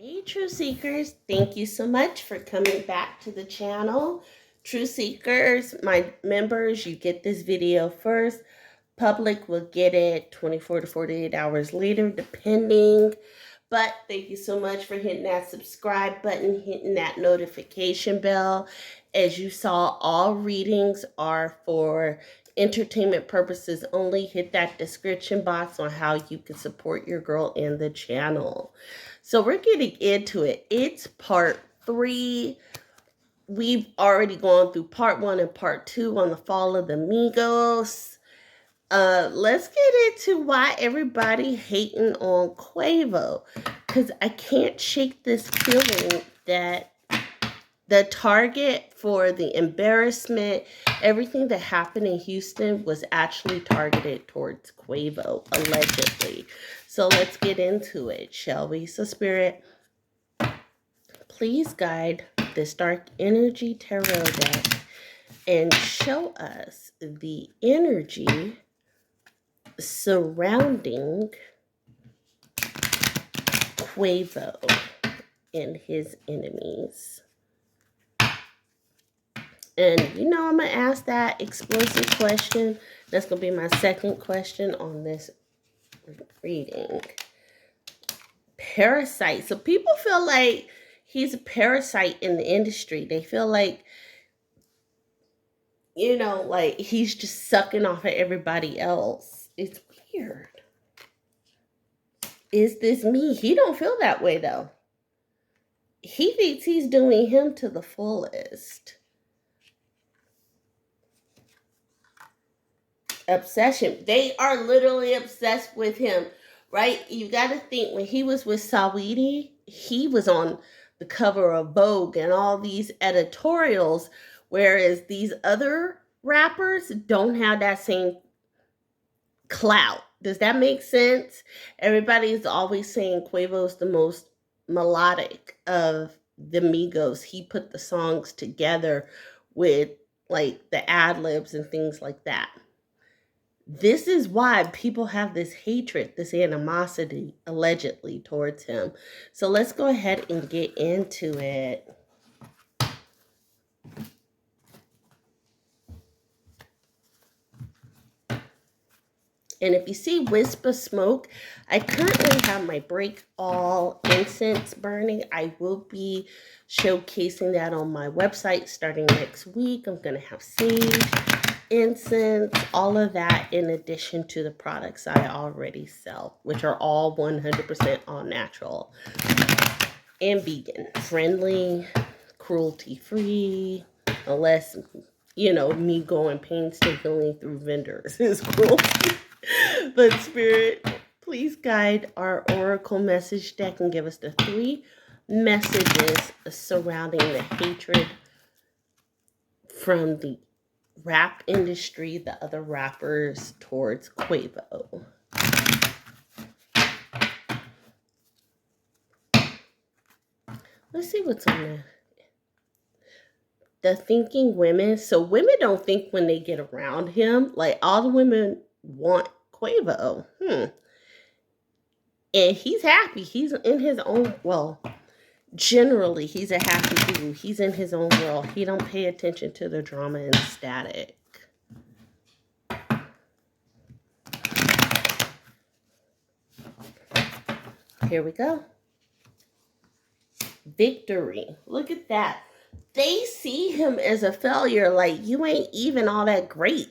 Hey, True Seekers, thank you so much for coming back to the channel. True Seekers, my members, you get this video first. Public will get it 24 to 48 hours later, depending. But thank you so much for hitting that subscribe button, hitting that notification bell. As you saw, all readings are for entertainment purposes only. Hit that description box on how you can support your girl and the channel. So we're getting into it. It's part 3. We've already gone through part 1 and part 2 on the fall of the Migos. Let's get into why everybody hating on Quavo. Because I can't shake this feeling that the target for the embarrassment, everything that happened in Houston was actually targeted towards Quavo, allegedly. So let's get into it, shall we? So Spirit, please guide this dark energy tarot deck and show us the energy surrounding Quavo and his enemies. And you know I'm going to ask that explosive question. That's going to be my second question on this reading. Parasite. So people feel like he's a parasite in the industry. They feel like, you know, like he's just sucking off of everybody else. It's weird. Is this me? He don't feel that way though. He thinks he's doing him to the fullest. Obsession. They are literally obsessed with him, right? You got to think when he was with Saweetie, he was on the cover of Vogue and all these editorials, whereas these other rappers don't have that same clout. Does that make sense? Everybody's always saying Quavo's the most melodic of the Migos. He put the songs together with like the ad libs and things like that. This is why people have this hatred, this animosity, allegedly, towards him. So let's go ahead and get into it. And if you see wisp of smoke, I currently have my break all incense burning. I will be showcasing that on my website starting next week. I'm going to have sage, incense, all of that in addition to the products I already sell, which are all 100% all natural and vegan friendly, cruelty free, unless, you know, me going painstakingly through vendors is cruelty. But Spirit, please guide our oracle message deck and give us the 3 messages surrounding the hatred from the rap industry, the other rappers, towards Quavo. Let's see what's on there. The thinking women. So women don't think when they get around him. Like all the women want Quavo. And he's happy. He's in his own, well, generally he's a happy dude. He's in his own world. He don't pay attention to the drama and static. Here we go. Victory. Look at that. They see him as a failure. Like, you ain't even all that great.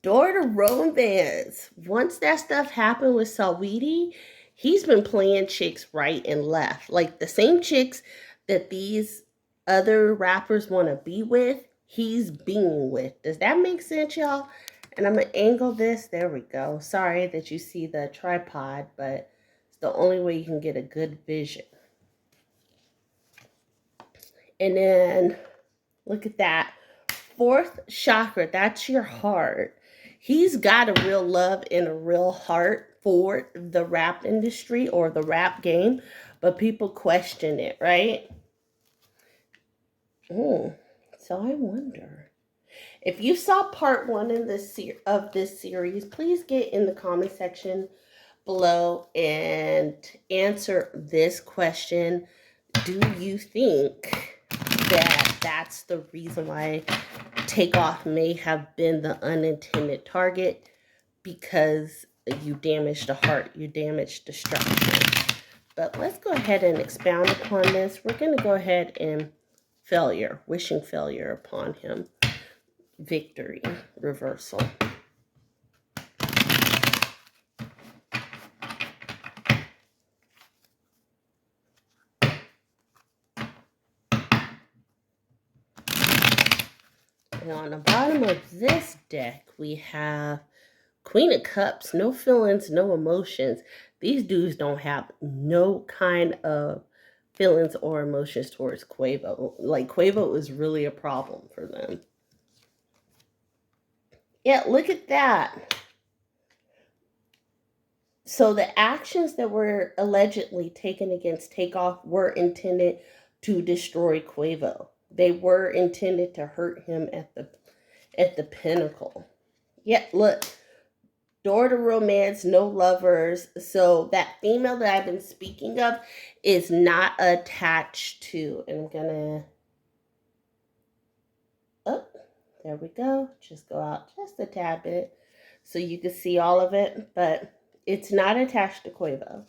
Door to romance. Once that stuff happened with Saweetie, he's been playing chicks right and left. Like the same chicks that these other rappers want to be with, he's being with. Does that make sense, y'all? And I'm going to angle this. There we go. Sorry that you see the tripod, but it's the only way you can get a good vision. And then look at that. 4th chakra. That's your heart. He's got a real love and a real heart for the rap industry or the rap game, but people question it, right? So I wonder if you saw part 1 in this of this series. Please get in the comment section below and answer this question. Do you think that that's the reason why Takeoff may have been the unintended target? Because you damaged the heart, you damaged the structure. But let's go ahead and expound upon this. We're going to go ahead and wishing failure upon him. Victory, reversal. And on the bottom of this deck, we have Queen of Cups, no feelings, no emotions. These dudes don't have no kind of feelings or emotions towards Quavo. Like, Quavo is really a problem for them. Yeah, look at that. So the actions that were allegedly taken against Takeoff were intended to destroy Quavo. They were intended to hurt him at the pinnacle. Yeah, look. Door to romance, no lovers. So that female that I've been speaking of is not attached to. And I'm gonna, oh, there we go. Just go out just a tad bit so you can see all of it. But it's not attached to Quavo.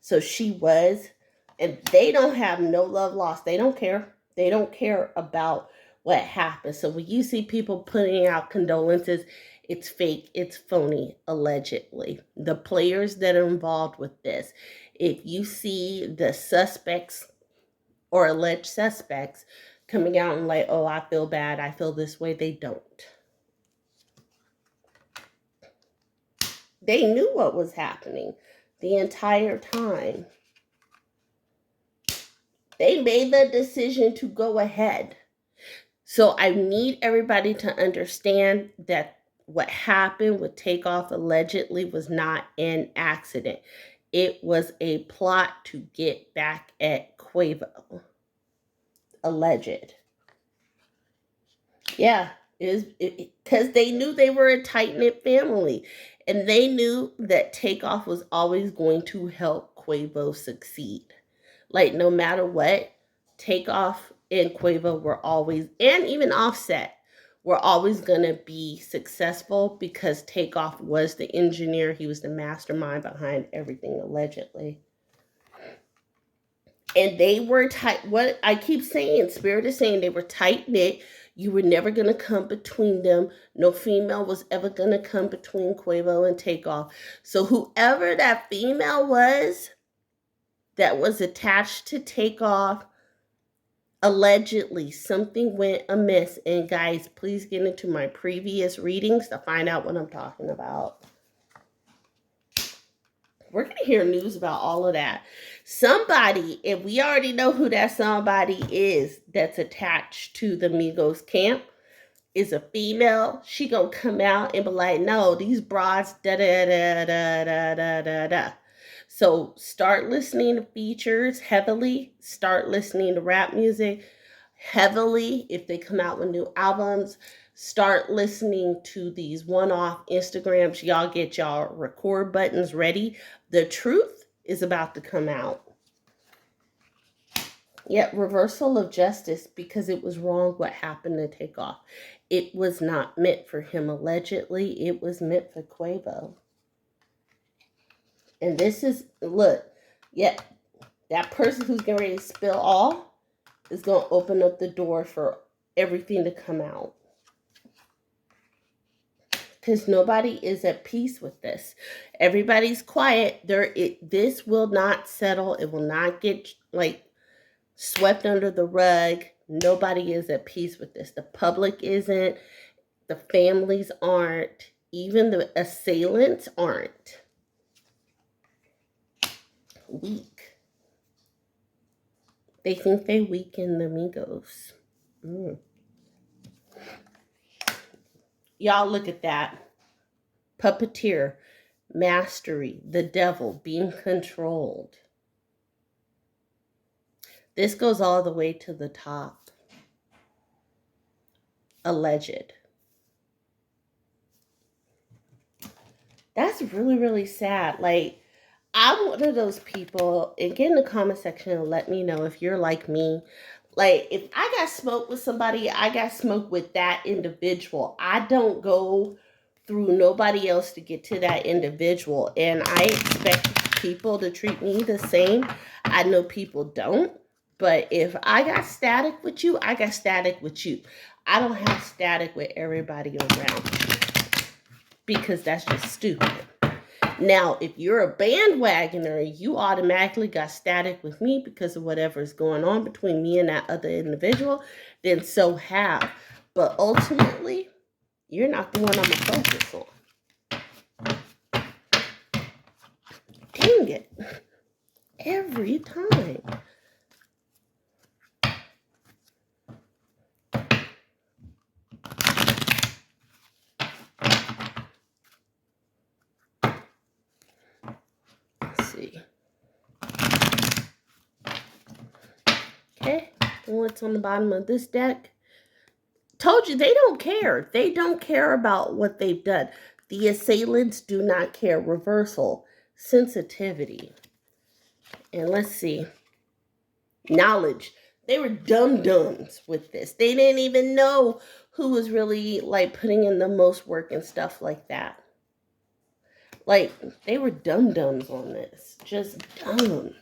So she was, and they don't have no love lost. They don't care. They don't care about what happened. So when you see people putting out condolences, it's fake, it's phony, allegedly. The players that are involved with this, if you see the suspects or alleged suspects coming out and like, oh, I feel bad, I feel this way, they don't. They knew what was happening the entire time. They made the decision to go ahead. So I need everybody to understand that what happened with Takeoff allegedly was not an accident. It was a plot to get back at Quavo. Alleged. Yeah, because they knew they were a tight-knit family. And they knew that Takeoff was always going to help Quavo succeed. Like, no matter what, Takeoff and Quavo were always, and even Offset, were always going to be successful because Takeoff was the engineer. He was the mastermind behind everything, allegedly. And they were tight. What I keep saying, Spirit is saying they were tight-knit. You were never going to come between them. No female was ever going to come between Quavo and Takeoff. So whoever that female was that was attached to Takeoff, allegedly something went amiss. And guys, please get into my previous readings to find out what I'm talking about. We're going to hear news about all of that. Somebody, and we already know who that somebody is that's attached to the Migos camp, is a female. She gonna come out and be like, no, these broads, da da da da da da da da. So start listening to features heavily. Start listening to rap music heavily if they come out with new albums. Start listening to these one-off Instagrams. Y'all get y'all record buttons ready. The truth is about to come out. Yet reversal of justice because it was wrong what happened to Takeoff. It was not meant for him, allegedly. It was meant for Quavo. And this is, look, yeah, that person who's getting ready to spill all is going to open up the door for everything to come out. Because nobody is at peace with this. Everybody's quiet. This will not settle. It will not get, like, swept under the rug. Nobody is at peace with this. The public isn't. The families aren't. Even the assailants aren't. Weak. They think they weaken the Migos. Y'all look at that. Puppeteer. Mastery. The devil. Being controlled. This goes all the way to the top. Alleged. That's really, really sad. Like, I'm one of those people, and get in the comment section and let me know if you're like me. Like, if I got smoke with somebody, I got smoke with that individual. I don't go through nobody else to get to that individual. And I expect people to treat me the same. I know people don't. But if I got static with you, I got static with you. I don't have static with everybody around because that's just stupid. Now, if you're a bandwagoner, you automatically got static with me because of whatever is going on between me and that other individual, then so have. But ultimately, you're not the one I'm going to focus on. Dang it. Every time. Let's see. Okay. What's on the bottom of this deck? Told you, they don't care. They don't care about what they've done. The assailants do not care. Reversal. Sensitivity. And let's see. Knowledge. They were dum-dums with this. They didn't even know who was really like putting in the most work and stuff like that. Like, they were dum-dums on this. Just dumb.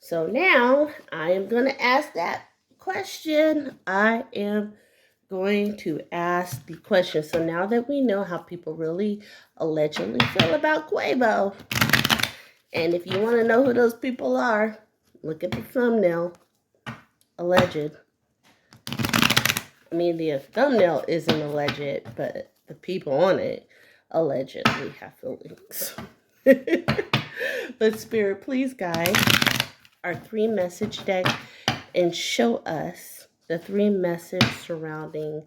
So now I am going to ask that question. I am going to ask the question. So now that we know how people really allegedly feel about Quavo, and if you want to know who those people are, look at the thumbnail. Alleged. I mean, the thumbnail isn't alleged, but the people on it allegedly have feelings. But Spirit, please guide our 3-message deck and show us the 3 messages surrounding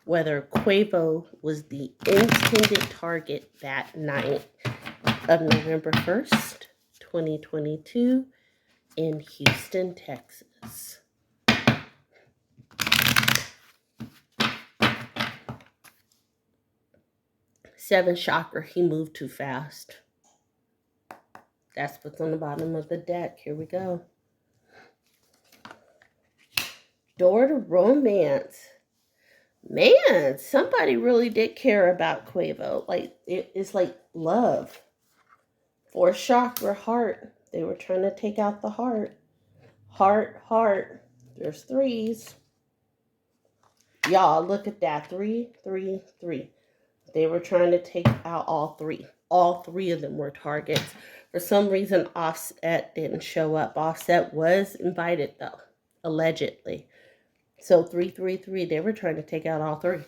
whether Quavo was the intended target that night of November 1st, 2022 in Houston, Texas. Seven, shocker, he moved too fast. That's what's on the bottom of the deck. Here we go. Door to romance. Man, somebody really did care about Quavo. Like, it's like love. 4, chakra, heart. They were trying to take out the heart. Heart, heart. There's 3s. Y'all, look at that. 3, 3, 3. They were trying to take out all 3. All 3 of them were targets. For some reason, Offset didn't show up. Offset was invited, though, allegedly. So 3, 3, 3. They were trying to take out all 3.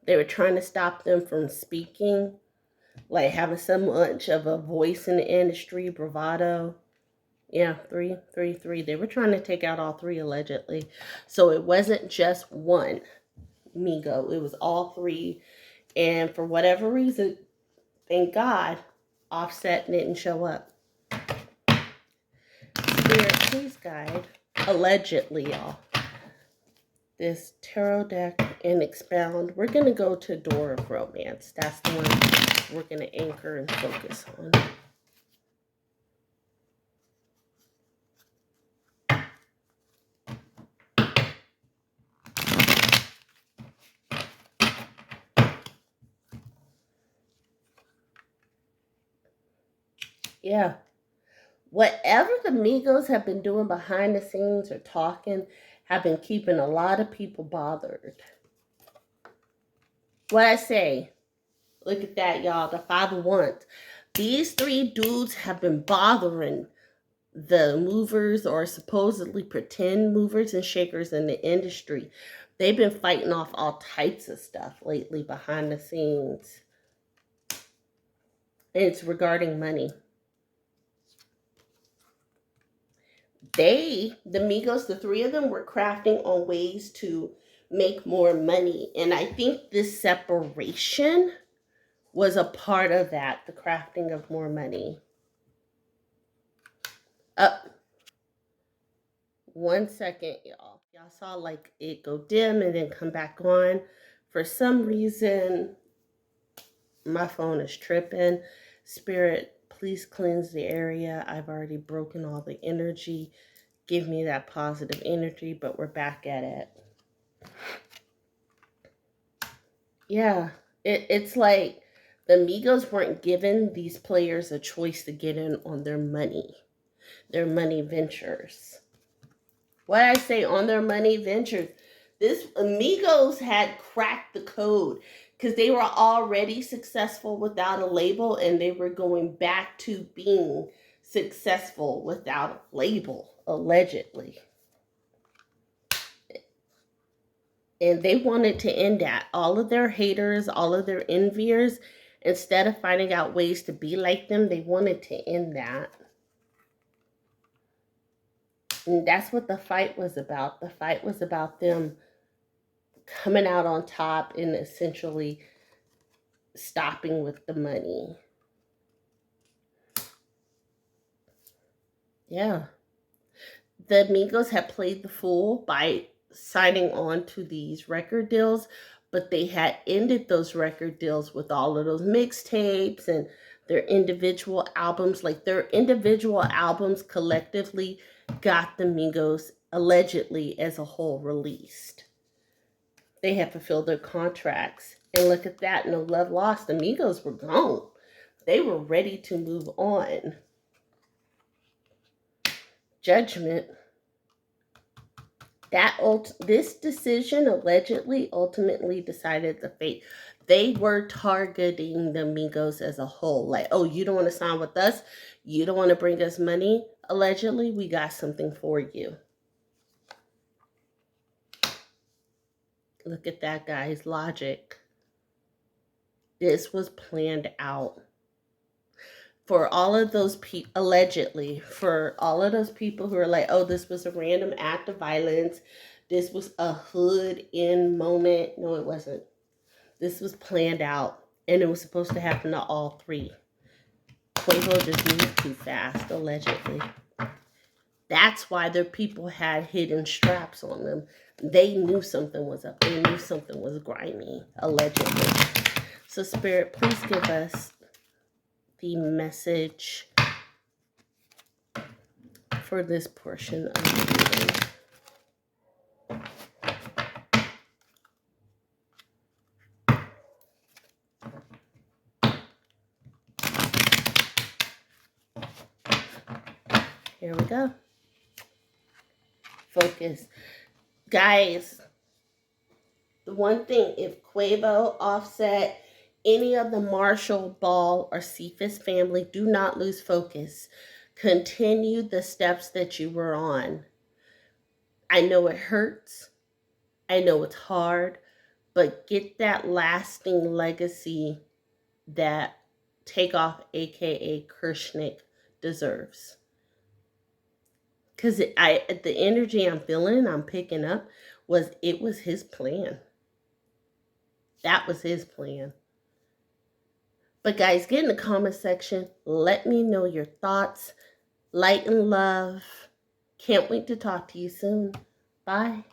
They were trying to stop them from speaking, like having so much of a voice in the industry, bravado. Yeah, 3, 3, 3. They were trying to take out all 3 allegedly. So it wasn't just one Migo. It was all 3. And for whatever reason, thank God, Offset didn't show up. Spirit, please guide, allegedly, y'all, this tarot deck and expound. We're going to go to Door of Romance. That's the one we're going to anchor and focus on. Yeah. Whatever the Migos have been doing behind the scenes or talking have been keeping a lot of people bothered. What I say? Look at that, y'all. The 5 of Wands. These 3 dudes have been bothering the movers or supposedly pretend movers and shakers in the industry. They've been fighting off all types of stuff lately behind the scenes. And it's regarding money. The Migos, the 3 of them were crafting on ways to make more money. And I think this separation was a part of that, the crafting of more money. 1 second, y'all. Y'all saw like it go dim and then come back on. For some reason, my phone is tripping. Spirit, please cleanse the area. I've already broken all the energy. Give me that positive energy, but we're back at it. Yeah, it's like the Migos weren't given these players a choice to get in on their money ventures. What I say on their money ventures, this Amigos had cracked the code because they were already successful without a label and they were going back to being successful without a label, allegedly. And they wanted to end that. All of their haters, all of their enviers, instead of finding out ways to be like them, they wanted to end that. And that's what the fight was about. The fight was about them coming out on top and essentially stopping with the money. Yeah. The Migos had played the fool by signing on to these record deals, but they had ended those record deals with all of those mixtapes and their individual albums. Like their individual albums collectively got the Migos allegedly as a whole released. They had fulfilled their contracts. And look at that, no love lost. The Migos were gone. They were ready to move on. Judgment. This decision allegedly ultimately decided the fate. They were targeting the Migos as a whole. Like, oh, you don't want to sign with us? You don't want to bring us money? Allegedly, we got something for you. Look at that, guys. Logic. This was planned out. For all of those people, allegedly, for all of those people who are like, oh, this was a random act of violence. This was a hood-in moment. No, it wasn't. This was planned out, and it was supposed to happen to all three. Quavo just moved too fast, allegedly. That's why their people had hidden straps on them. They knew something was up. They knew something was grimy, allegedly. So, Spirit, please give us the message for this portion of the reading. Here we go. Focus. Guys, the one thing, if Quavo, Offset, any of the Marshall, Ball, or Cephas family, do not lose focus. Continue the steps that you were on. I know it hurts. I know it's hard. But get that lasting legacy that Takeoff, aka Kershnick, deserves. Because the energy I'm feeling, I'm picking up, it was his plan. That was his plan. But guys, get in the comment section. Let me know your thoughts. Light and love. Can't wait to talk to you soon. Bye.